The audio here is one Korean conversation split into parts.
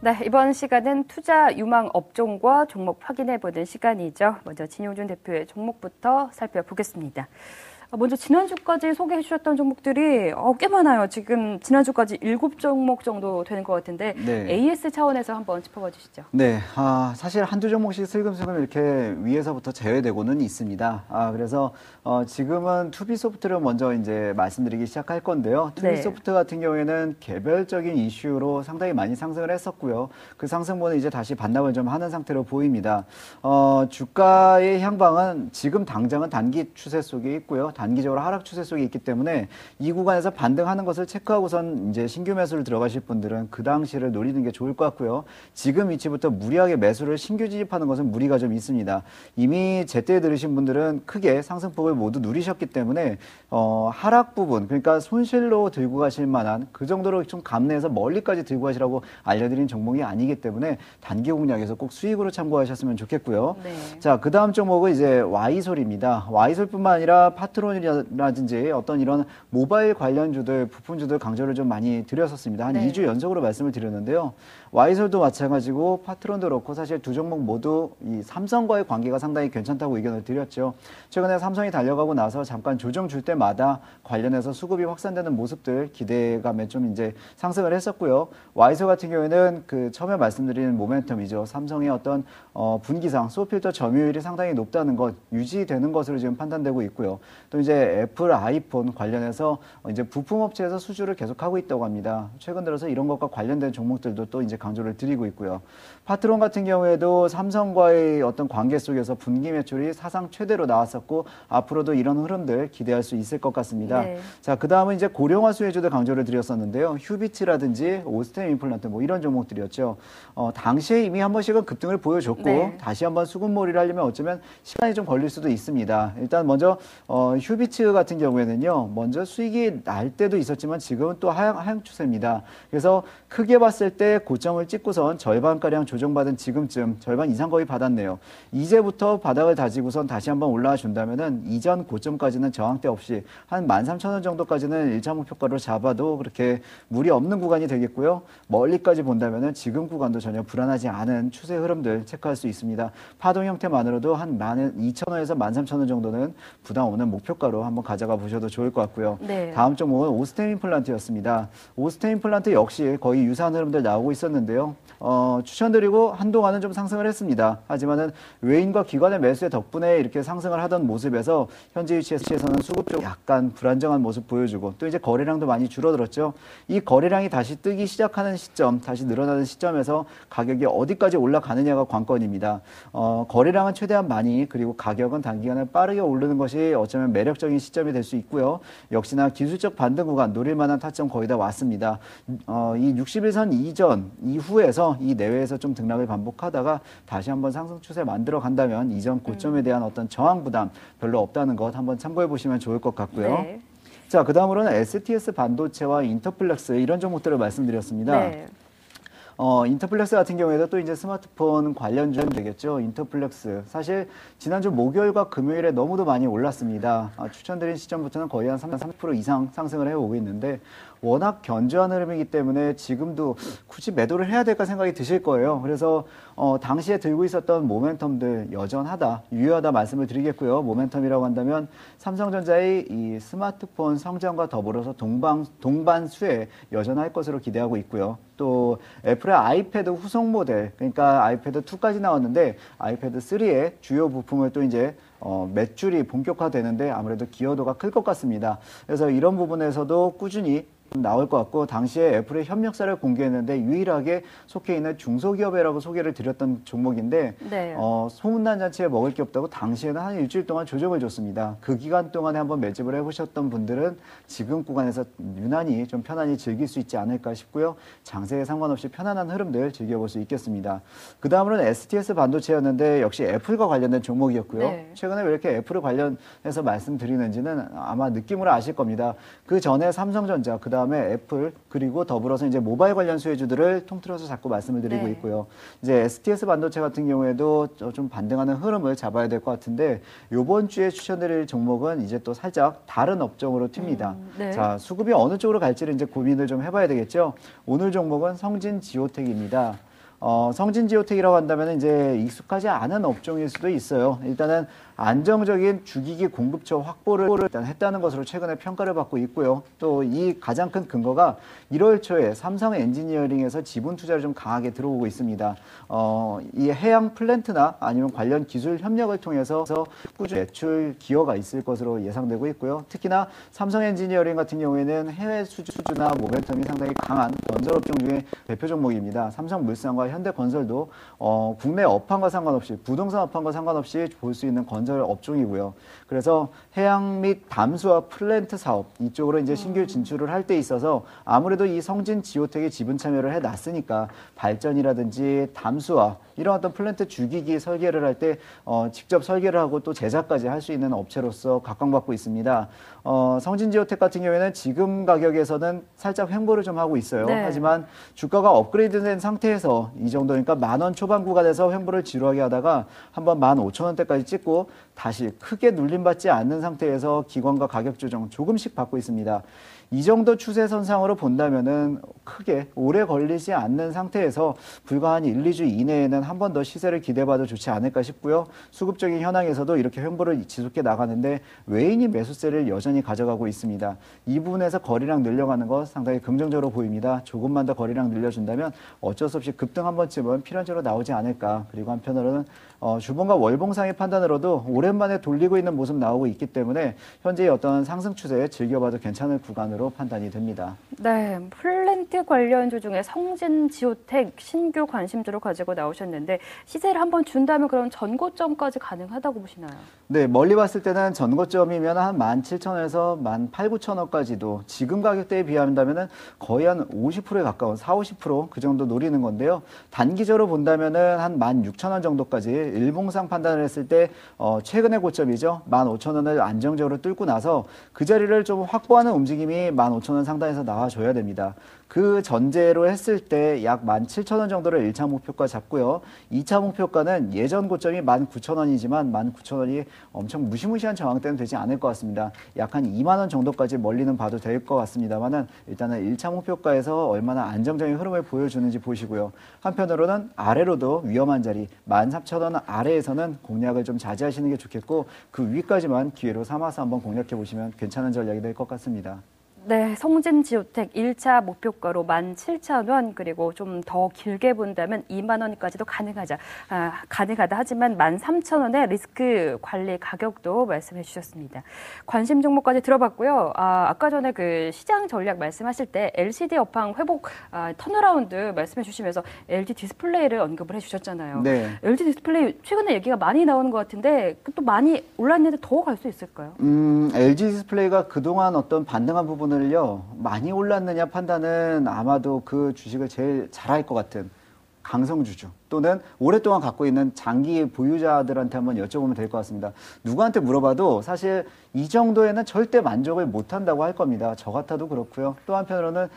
네, 이번 시간은 투자 유망 업종과 종목 확인해보는 시간이죠. 먼저 진용준 대표의 종목부터 살펴보겠습니다. 먼저 지난주까지 소개해 주셨던 종목들이 꽤 많아요. 지금 지난주까지 7종목 정도 되는 것 같은데 네. AS 차원에서 한번 짚어봐 주시죠. 네, 사실 한두 종목씩 슬금슬금 이렇게 위에서부터 제외되고는 있습니다. 그래서 지금은 투비소프트를 먼저 이제 말씀드리기 시작할 건데요. 투비소프트 같은 경우에는 개별적인 이슈로 상당히 많이 상승을 했었고요. 그 상승분은 이제 다시 반납을 좀 하는 상태로 보입니다. 주가의 향방은 지금 당장은 단기 추세 속에 있고요. 단기적으로 하락 추세 속에 있기 때문에 이 구간에서 반등하는 것을 체크하고선 이제 신규 매수를 들어가실 분들은 그 당시를 노리는 게 좋을 것 같고요. 지금 위치부터 무리하게 매수를 신규 진입하는 것은 무리가 좀 있습니다. 이미 제때 들으신 분들은 크게 상승폭을 모두 누리셨기 때문에 하락 부분, 그러니까 손실로 들고 가실 만한 그 정도로 좀 감내해서 멀리까지 들고 가시라고 알려드린 종목이 아니기 때문에 단기 공략에서 꼭 수익으로 참고하셨으면 좋겠고요. 네. 자, 그 다음 종목은 이제 Y솔입니다. Y솔뿐만 아니라 파트론이라든지 어떤 이런 모바일 관련주들, 부품주들 강조를 좀 많이 드렸었습니다. 한 2주 연속으로 말씀을 드렸는데요. Y솔도 마찬가지고 파트론도 그렇고 사실 두 종목 모두 이 삼성과의 관계가 상당히 괜찮다고 의견을 드렸죠. 최근에 삼성이 달려가고 나서 잠깐 조정 줄 때마다 관련해서 수급이 확산되는 모습들 기대감에 좀 이제 상승을 했었고요. Y솔 같은 경우에는 그 처음에 말씀드린 모멘텀이죠. 삼성의 어떤 분기상 소필터 점유율이 상당히 높다는 것, 유지되는 것으로 지금 판단되고 있고요. 또 이제 애플 아이폰 관련해서 이제 부품업체에서 수주를 계속하고 있다고 합니다. 최근 들어서 이런 것과 관련된 종목들도 또 이제 강조를 드리고 있고요. 파트론 같은 경우에도 삼성과의 어떤 관계 속에서 분기 매출이 사상 최대로 나왔었고 앞으로도 이런 흐름들 기대할 수 있을 것 같습니다. 네. 자, 그 다음은 이제 고령화 수혜주도 강조를 드렸었는데요. 휴비츠라든지 오스템 임플란트 뭐 이런 종목들이었죠. 당시에 이미 한 번씩은 급등을 보여줬고 다시 한번 수급몰이를 하려면 어쩌면 시간이 좀 걸릴 수도 있습니다. 일단 먼저 휴비츠 같은 경우에는요. 먼저 수익이 날 때도 있었지만 지금은 또 하향 추세입니다. 그래서 크게 봤을 때 고점을 찍고선 절반가량 조정받은 지금쯤 절반 이상 거의 받았네요. 이제부터 바닥을 다지고선 다시 한번 올라와 준다면은 이전 고점까지는 저항대 없이 한 13,000원 정도까지는 1차 목표가로 잡아도 그렇게 무리 없는 구간이 되겠고요. 멀리까지 본다면은 지금 구간도 전혀 불안하지 않은 추세 흐름들 체크할 수 있습니다. 파동 형태만으로도 한 12,000원에서 13,000원 정도는 부담 없는 목표가로 한번 가져가 보셔도 좋을 것 같고요. 네. 다음 종목은 오스템 임플란트였습니다. 오스템 임플란트 역시 거의 유사한 흐름들 나오고 있었는데요. 추천드리고 한동안은 좀 상승을 했습니다. 하지만은 외인과 기관의 매수의 덕분에 이렇게 상승을 하던 모습에서 현재 위치에서는 수급 쪽 약간 불안정한 모습 보여주고 또 이제 거래량도 많이 줄어들었죠. 이 거래량이 다시 뜨기 시작하는 시점, 다시 늘어나는 시점에서 가격이 어디까지 올라가느냐가 관건입니다. 거래량은 최대한 많이 그리고 가격은 단기간에 빠르게 오르는 것이 어쩌면 매력적인 시점이 될 수 있고요. 역시나 기술적 반등 구간 노릴 만한 타점 거의 다 왔습니다. 이 60일선 이전 이후에서 이 내외에서 좀 등락을 반복하다가 다시 한번 상승 추세 만들어 간다면 이전 고점에 대한 어떤 저항 부담 별로 없다는 것 한번 참고해 보시면 좋을 것 같고요. 네. 자, 그 다음으로는 STS 반도체와 인터플렉스 이런 종목들을 말씀드렸습니다. 네. 인터플렉스 같은 경우에도 또 이제 스마트폰 관련주 되겠죠. 인터플렉스. 사실 지난주 목요일과 금요일에 너무도 많이 올랐습니다. 추천드린 시점부터는 거의 한 30% 이상 상승을 해오고 있는데 워낙 견조한 흐름이기 때문에 지금도 굳이 매도를 해야 될까 생각이 드실 거예요. 그래서 당시에 들고 있었던 모멘텀들 여전하다, 유효하다 말씀을 드리겠고요. 모멘텀이라고 한다면 삼성전자의 이 스마트폰 성장과 더불어서 동반수에 여전할 것으로 기대하고 있고요. 또 애플의 아이패드 후속 모델, 그러니까 아이패드 2까지 나왔는데 아이패드 3의 주요 부품을 또 이제 매출이 본격화되는데 아무래도 기여도가 클 것 같습니다. 그래서 이런 부분에서도 꾸준히 나올 것 같고 당시에 애플의 협력사를 공개했는데 유일하게 속해 있는 중소기업이라고 소개를 드렸던 종목인데 소문난 잔치에 먹을 게 없다고 당시에는 한 일주일 동안 조정을 줬습니다. 그 기간 동안에 한번 매집을 해보셨던 분들은 지금 구간에서 유난히 좀 편안히 즐길 수 있지 않을까 싶고요. 장세에 상관없이 편안한 흐름들 즐겨볼 수 있겠습니다. 그 다음으로는 STS 반도체였는데 역시 애플과 관련된 종목이었고요. 최근에 왜 이렇게 애플을 관련해서 말씀드리는지는 아마 느낌으로 아실 겁니다. 그 전에 삼성전자, 그 다음에 애플 그리고 더불어서 이제 모바일 관련 수혜주들을 통틀어서 자꾸 말씀을 드리고 있고요. 이제 STS 반도체 같은 경우에도 좀 반등하는 흐름을 잡아야 될 것 같은데 이번 주에 추천드릴 종목은 이제 또 살짝 다른 업종으로 튑니다. 자, 수급이 어느 쪽으로 갈지를 이제 고민을 좀 해봐야 되겠죠. 오늘 종목은 성진 지오텍입니다. 성진지오텍이라고 한다면 이제 익숙하지 않은 업종일 수도 있어요. 일단은 안정적인 주기기 공급처 확보를 일단 했다는 것으로 최근에 평가를 받고 있고요. 또 이 가장 큰 근거가 1월 초에 삼성 엔지니어링에서 지분 투자를 좀 강하게 들어오고 있습니다. 이 해양 플랜트나 아니면 관련 기술 협력을 통해서 꾸준히 매출 기여가 있을 것으로 예상되고 있고요. 특히나 삼성 엔지니어링 같은 경우에는 해외 수주나 모멘텀이 상당히 강한 건설업종 중에 대표 종목입니다. 삼성물산과 현대건설도 국내 업황과 상관없이 부동산 업황과 상관없이 볼 수 있는 건설 업종이고요. 그래서 해양 및 담수화 플랜트 사업 이쪽으로 이제 신규 진출을 할 때 있어서 아무래도 이 성진 지오텍이 지분 참여를 해놨으니까 발전이라든지 담수화 이런 어떤 플랜트 주기기 설계를 할 때 직접 설계를 하고 또 제작까지 할 수 있는 업체로서 각광받고 있습니다. 성진지오텍 같은 경우에는 지금 가격에서는 살짝 횡보를 좀 하고 있어요. 네. 하지만 주가가 업그레이드된 상태에서 이 정도니까 10,000원 초반 구간에서 횡보를 지루하게 하다가 한번 15,000원대까지 찍고 다시 크게 눌림받지 않는 상태에서 기관과 가격 조정 조금씩 받고 있습니다. 이 정도 추세선상으로 본다면은 크게 오래 걸리지 않는 상태에서 불과 한 1, 2주 이내에는 한 번 더 시세를 기대봐도 좋지 않을까 싶고요. 수급적인 현황에서도 이렇게 횡보를 지속해 나가는데 외인이 매수세를 여전히 가져가고 있습니다. 이 부분에서 거래량 늘려가는 것 상당히 긍정적으로 보입니다. 조금만 더 거래량 늘려준다면 어쩔 수 없이 급등 한 번쯤은 필연적으로 나오지 않을까. 그리고 한편으로는 주봉과 월봉상의 판단으로도 오랜만에 돌리고 있는 모습 나오고 있기 때문에 현재의 어떤 상승 추세에 즐겨봐도 괜찮은 구간으로 판단이 됩니다. 네, 플랜트 관련주 중에 성진지오텍 신규 관심주로 가지고 나오셨는데 시세를 한번 준다면 그럼 전고점까지 가능하다고 보시나요? 네, 멀리 봤을 때는 전고점이면 한 17,000원에서 19,000원까지도 지금 가격대에 비한다면은 거의 한 50%에 가까운 40~50% 그 정도 노리는 건데요. 단기적으로 본다면은 한 16,000원 정도까지 일봉상 판단을 했을 때 최근의 고점이죠. 15,000원을 안정적으로 뚫고 나서 그 자리를 좀 확보하는 움직임이 15,000원 상단에서 나와줘야 됩니다. 그 전제로 했을 때 약 17,000원 정도를 1차 목표가 잡고요. 2차 목표가는 예전 고점이 19,000원이지만 19,000원이 엄청 무시무시한 저항대는 되지 않을 것 같습니다. 약 한 2만 원 정도까지 멀리는 봐도 될 것 같습니다만은 일단은 1차 목표가에서 얼마나 안정적인 흐름을 보여주는지 보시고요. 한편으로는 아래로도 위험한 자리 13,000원 아래에서는 공략을 좀 자제하시는 게 좋겠고 그 위까지만 기회로 삼아서 한번 공략해 보시면 괜찮은 전략이 될 것 같습니다. 네, 성진지오텍 1차 목표가로 17,000원 그리고 좀 더 길게 본다면 2만 원까지도 가능하다 하지만 13,000원의 리스크 관리 가격도 말씀해 주셨습니다. 관심 종목까지 들어봤고요. 아까 전에 그 시장 전략 말씀하실 때 LCD 업황 회복 턴어라운드 말씀해 주시면서 LG 디스플레이를 언급을 해 주셨잖아요. 네. LG 디스플레이 최근에 얘기가 많이 나오는 것 같은데 또 많이 올랐는데 더 갈 수 있을까요? LG 디스플레이가 그동안 어떤 반등한 부분을요 많이 올랐느냐 판단은 아마도 그 주식을 제일 잘할 것 같은 강성주주 또는 오랫동안 갖고 있는 장기 보유자들한테 한번 여쭤보면 될 것 같습니다. 누구한테 물어봐도 사실 이 정도에는 절대 만족을 못한다고 할 겁니다. 저 같아도 그렇고요. 또 한편으로는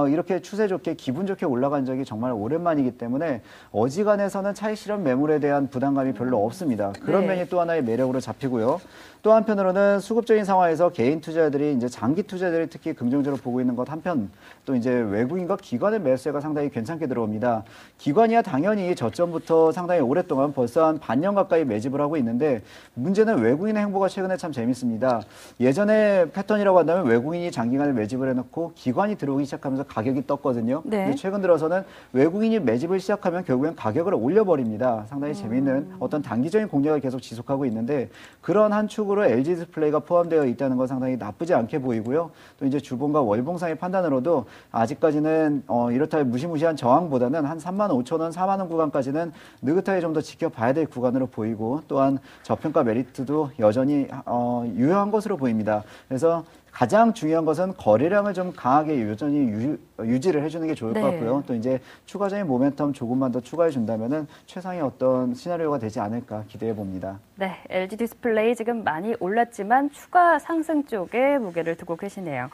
이렇게 추세 좋게 기분 좋게 올라간 적이 정말 오랜만이기 때문에 어지간해서는 차익 실현 매물에 대한 부담감이 별로 없습니다. 그런 네. 면이 또 하나의 매력으로 잡히고요. 또 한편으로는 수급적인 상황에서 개인 투자들이 이제 장기 투자들이 특히 긍정적으로 보고 있는 것 한편 또 이제 외국인과 기관의 매수세가 상당히 괜찮게 들어옵니다. 기관이야 당연히 저점부터 상당히 오랫동안 벌써 한 반년 가까이 매집을 하고 있는데 문제는 외국인의 행보가 최근에 참 재밌습니다. 예전에 패턴이라고 한다면 외국인이 장기간을 매집을 해놓고 기관이 들어오기 시작하면서 가격이 떴거든요. 네. 근데 최근 들어서는 외국인이 매집을 시작하면 결국엔 가격을 올려버립니다. 상당히 재밌는 어떤 단기적인 공략을 계속 지속하고 있는데 그런 한 축으로 LG 디스플레이가 포함되어 있다는 건 상당히 나쁘지 않게 보이고요. 또 이제 주봉과 월봉상의 판단으로도 아직까지는 이렇다 할 무시무시한 저항보다는 한 35,000원, 4만 원 구간까지는 느긋하게 좀 더 지켜봐야 될 구간으로 보이고 또한 저평가 메리트도 여전히 유효한 것으로 보입니다. 그래서 가장 중요한 것은 거래량을 좀 강하게 여전히 유지를 해주는 게 좋을 것 네. 같고요. 또 이제 추가적인 모멘텀 조금만 더 추가해 준다면은 최상의 어떤 시나리오가 되지 않을까 기대해 봅니다. 네, LG 디스플레이 지금 많이 올랐지만 추가 상승 쪽에 무게를 두고 계시네요.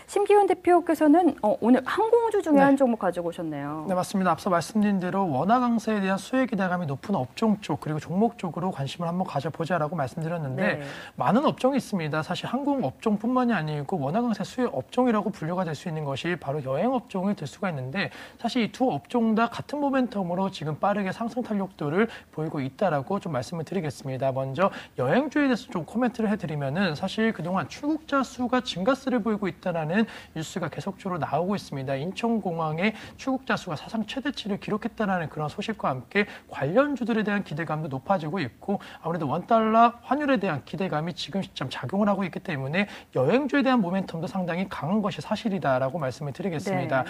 심기훈 대표께서는 오늘 항공우주 중에 한 종목 가지고 오셨네요. 네, 맞습니다. 앞서 말씀드린 대로 원화 강세에 대한 수혜 기대감이 높은 업종 쪽 그리고 종목 쪽으로 관심을 한번 가져보자라고 말씀드렸는데 네. 많은 업종이 있습니다. 사실 항공 업종뿐만이 아니라 아니고 워낙 강세 수혜 업종이라고 분류가 될 수 있는 것이 바로 여행 업종이 될 수가 있는데 사실 이 두 업종 다 같은 모멘텀으로 지금 빠르게 상승 탄력도를 보이고 있다라고 좀 말씀을 드리겠습니다. 먼저 여행주에 대해서 좀 코멘트를 해드리면은 사실 그동안 출국자 수가 증가세를 보이고 있다라는 뉴스가 계속적으로 나오고 있습니다. 인천공항의 출국자 수가 사상 최대치를 기록했다라는 그런 소식과 함께 관련주들에 대한 기대감도 높아지고 있고 아무래도 원달러 환율에 대한 기대감이 지금 시점 작용을 하고 있기 때문에 여행주에 대한 모멘텀도 상당히 강한 것이 사실이다라고 말씀을 드리겠습니다. 네.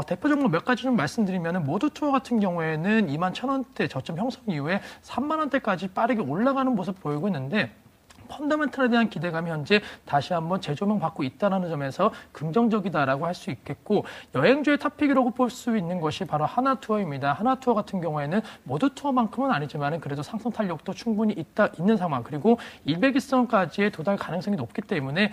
대표 종목 몇 가지 좀 말씀드리면 모두투어 같은 경우에는 21,000원대 저점 형성 이후에 3만 원대까지 빠르게 올라가는 모습 보이고 있는데 펀더멘털에 대한 기대감이 현재 다시 한번 재조명 받고 있다는 점에서 긍정적이다라고 할 수 있겠고 여행주의 탑픽이라고 볼 수 있는 것이 바로 하나투어입니다. 하나투어 같은 경우에는 모두투어만큼은 아니지만 그래도 상승 탄력도 충분히 있는 상황 그리고 200일선까지의 도달 가능성이 높기 때문에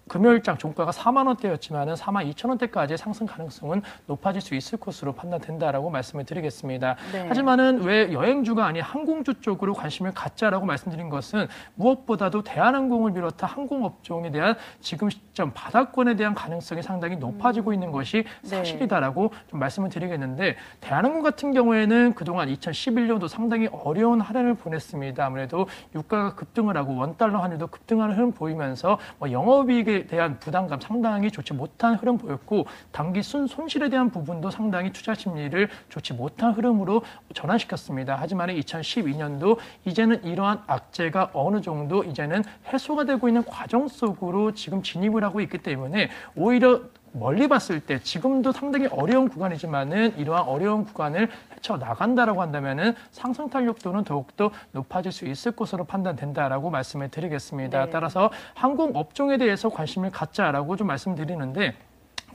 금요일장 종가가 4만 원대였지만은 4만 2천 원대까지의 상승 가능성은 높아질 수 있을 것으로 판단된다라고 말씀을 드리겠습니다. 네. 하지만은 왜 여행주가 아닌 항공주 쪽으로 관심을 갖자라고 말씀드린 것은 무엇보다도 대한항공을 비롯한 항공업종에 대한 지금 시점 바닥권에 대한 가능성이 상당히 높아지고 있는 것이 사실이다라고 좀 말씀을 드리겠는데 대한항공 같은 경우에는 그동안 2011년도 상당히 어려운 한 해를 보냈습니다. 아무래도 유가가 급등을 하고 원달러 환율도 급등하는 흐름 보이면서 영업이익에 대한 부담감 상당히 좋지 못한 흐름 보였고 단기 손실에 대한 부분도 상당히 투자 심리를 좋지 못한 흐름으로 전환시켰습니다. 하지만 2012년도 이제는 이러한 악재가 어느 정도 이제는 해소가 되고 있는 과정 속으로 지금 진입을 하고 있기 때문에 오히려 멀리 봤을 때 지금도 상당히 어려운 구간이지만은 이러한 어려운 구간을 헤쳐 나간다라고 한다면은 상승 탄력도는 더욱더 높아질 수 있을 것으로 판단된다라고 말씀을 드리겠습니다. 네. 따라서 항공 업종에 대해서 관심을 갖자라고 좀 말씀드리는데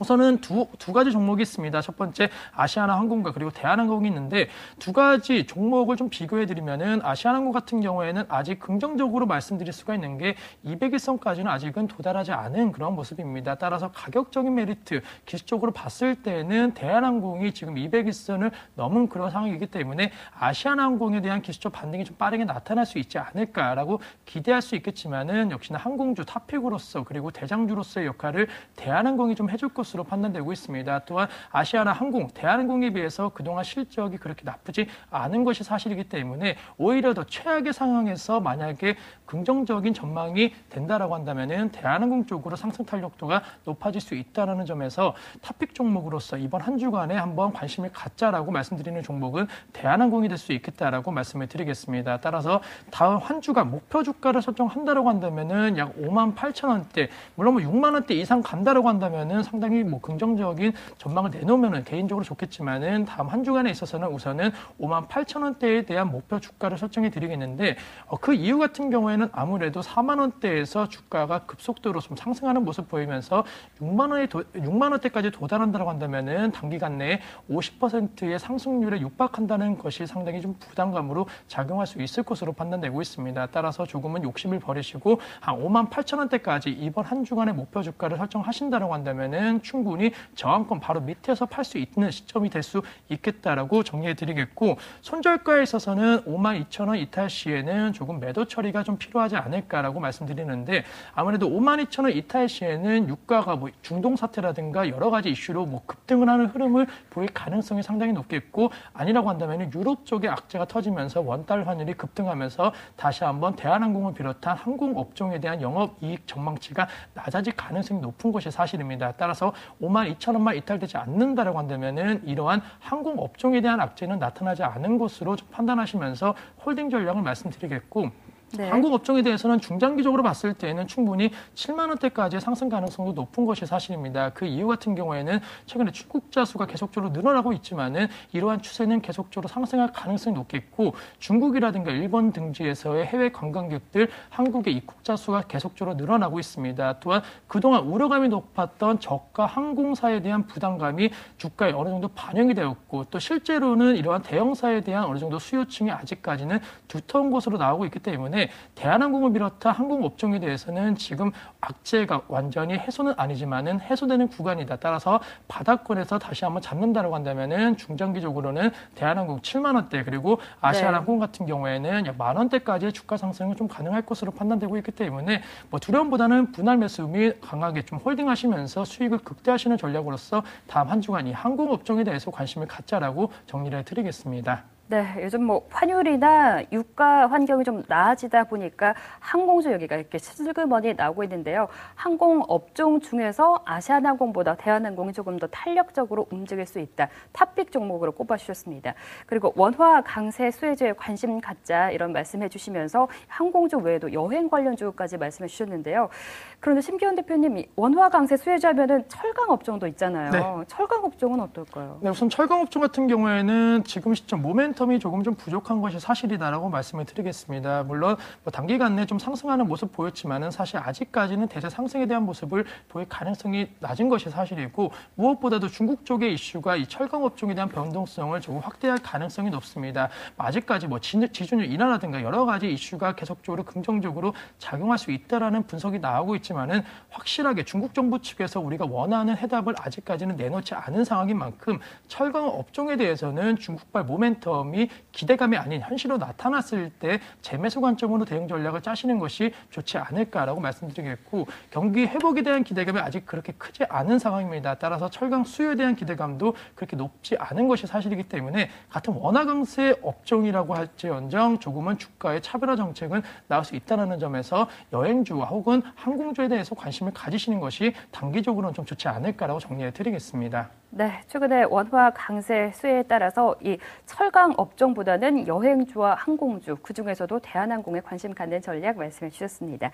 우선은 두 가지 종목이 있습니다. 첫 번째 아시아나항공과 그리고 대한항공이 있는데 두 가지 종목을 좀 비교해드리면은 아시아나항공 같은 경우에는 아직 긍정적으로 말씀드릴 수가 있는 게 200일선까지는 아직은 도달하지 않은 그런 모습입니다. 따라서 가격적인 메리트 기술적으로 봤을 때는 대한항공이 지금 200일선을 넘은 그런 상황이기 때문에 아시아나항공에 대한 기술적 반등이 좀 빠르게 나타날 수 있지 않을까라고 기대할 수 있겠지만은 역시나 항공주 탑픽으로서 그리고 대장주로서의 역할을 대한항공이 좀 해줄 것으로 판단되고 있습니다. 또한 아시아나항공, 대한항공에 비해서 그동안 실적이 그렇게 나쁘지 않은 것이 사실이기 때문에 오히려 더 최악의 상황에서 만약에 긍정적인 전망이 된다라고 한다면은 대한항공 쪽으로 상승 탄력도가 높아질 수 있다는 점에서 탑픽 종목으로서 이번 한 주간에 한번 관심을 갖자라고 말씀드리는 종목은 대한항공이 될 수 있겠다라고 말씀을 드리겠습니다. 따라서 다음 한 주간 목표 주가를 설정한다라고 한다면은 약 58,000원대, 물론 6만 원대 이상 간다라고 한다면은 상당히 긍정적인 전망을 내놓으면은 개인적으로 좋겠지만은 다음 한 주간에 있어서는 우선은 58,000원대에 대한 목표 주가를 설정해 드리겠는데 그 이유 같은 경우에는 아무래도 4만 원대에서 주가가 급속도로 좀 상승하는 모습 보이면서 6만 원대까지 도달한다고 한다면은 단기간 내에 50%의 상승률에 육박한다는 것이 상당히 좀 부담감으로 작용할 수 있을 것으로 판단되고 있습니다. 따라서 조금은 욕심을 버리시고 한 58,000원대까지 이번 한 주간의 목표 주가를 설정하신다고 한다면은 충분히 저항권 바로 밑에서 팔 수 있는 시점이 될 수 있겠다라고 정리해드리겠고 손절가에 있어서는 52,000원 이탈 시에는 조금 매도 처리가 좀 필요하지 않을까라고 말씀드리는데 아무래도 52,000원 이탈 시에는 유가가 중동 사태라든가 여러 가지 이슈로 급등을 하는 흐름을 보일 가능성이 상당히 높겠고 아니라고 한다면 유럽 쪽에 악재가 터지면서 원달러 환율이 급등하면서 다시 한번 대한항공을 비롯한 항공업종에 대한 영업이익 전망치가 낮아질 가능성이 높은 것이 사실입니다. 따라서 52,000원만 이탈되지 않는다라고 한다면은 이러한 항공업종에 대한 악재는 나타나지 않은 것으로 좀 판단하시면서 홀딩 전략을 말씀드리겠고 네. 항공업종에 대해서는 중장기적으로 봤을 때는 충분히 7만 원대까지의 상승 가능성도 높은 것이 사실입니다. 그 이유 같은 경우에는 최근에 출국자 수가 계속적으로 늘어나고 있지만은 이러한 추세는 계속적으로 상승할 가능성이 높겠고 중국이라든가 일본 등지에서의 해외 관광객들 한국의 입국자 수가 계속적으로 늘어나고 있습니다. 또한 그동안 우려감이 높았던 저가 항공사에 대한 부담감이 주가에 어느 정도 반영이 되었고 또 실제로는 이러한 대형사에 대한 어느 정도 수요층이 아직까지는 두터운 것으로 나오고 있기 때문에 때문에 대한항공을 비롯한 항공업종에 대해서는 지금 악재가 완전히 해소는 아니지만은 해소되는 구간이다. 따라서 바닥권에서 다시 한번 잡는다라고 한다면은 중장기적으로는 대한항공 7만 원대 그리고 아시아나항공 같은 경우에는 약 10,000원대까지 주가 상승은 좀 가능할 것으로 판단되고 있기 때문에 뭐 두려움보다는 분할 매수 및 강하게 좀 홀딩하시면서 수익을 극대화하시는 전략으로서 다음 한 주간 이 항공업종에 대해서 관심을 갖자라고 정리를 해드리겠습니다. 네, 요즘 뭐 환율이나 유가 환경이 좀 나아지다 보니까 항공주 여기가 이렇게 슬그머니 나오고 있는데요. 항공 업종 중에서 아시아나항공보다 대한항공이 조금 더 탄력적으로 움직일 수 있다. 탑픽 종목으로 꼽아주셨습니다. 그리고 원화 강세 수혜주에 관심 갖자 이런 말씀해 주시면서 항공주 외에도 여행 관련주까지 말씀해 주셨는데요. 그런데 심기현 대표님, 원화 강세 수혜주 하면은 철강 업종도 있잖아요. 네. 철강 업종은 어떨까요? 네, 우선 철강업종 같은 경우에는 지금 시점 모멘텀이 조금 좀 부족한 것이 사실이다라고 말씀을 드리겠습니다. 물론 뭐 단기간 내에 좀 상승하는 모습 보였지만은 사실 아직까지는 대세 상승에 대한 모습을 보일 가능성이 낮은 것이 사실이고 무엇보다도 중국 쪽의 이슈가 이 철강업종에 대한 변동성을 조금 확대할 가능성이 높습니다. 아직까지 뭐 지준율 인하라든가 여러 가지 이슈가 계속적으로 긍정적으로 작용할 수 있다라는 분석이 나오고 있지만은 확실하게 중국 정부 측에서 우리가 원하는 해답을 아직까지는 내놓지 않은 상황인 만큼 철강 업종에 대해서는 중국발 모멘텀이 기대감이 아닌 현실로 나타났을 때 재매수 관점으로 대응 전략을 짜시는 것이 좋지 않을까라고 말씀드리겠고 경기 회복에 대한 기대감이 아직 그렇게 크지 않은 상황입니다. 따라서 철강 수요에 대한 기대감도 그렇게 높지 않은 것이 사실이기 때문에 같은 원화 강세 업종이라고 할지언정 조금은 주가의 차별화 정책은 나올 수 있다는 점에서 여행주와 혹은 항공주에 대해서 관심을 가지시는 것이 단기적으로는 좀 좋지 않을까라고 정리해 드리겠습니다. 네, 최근에 원화 강세 수혜에 따라서 이 철강 업종보다는 여행주와 항공주, 그중에서도 대한항공에 관심 갖는 전략 말씀해 주셨습니다.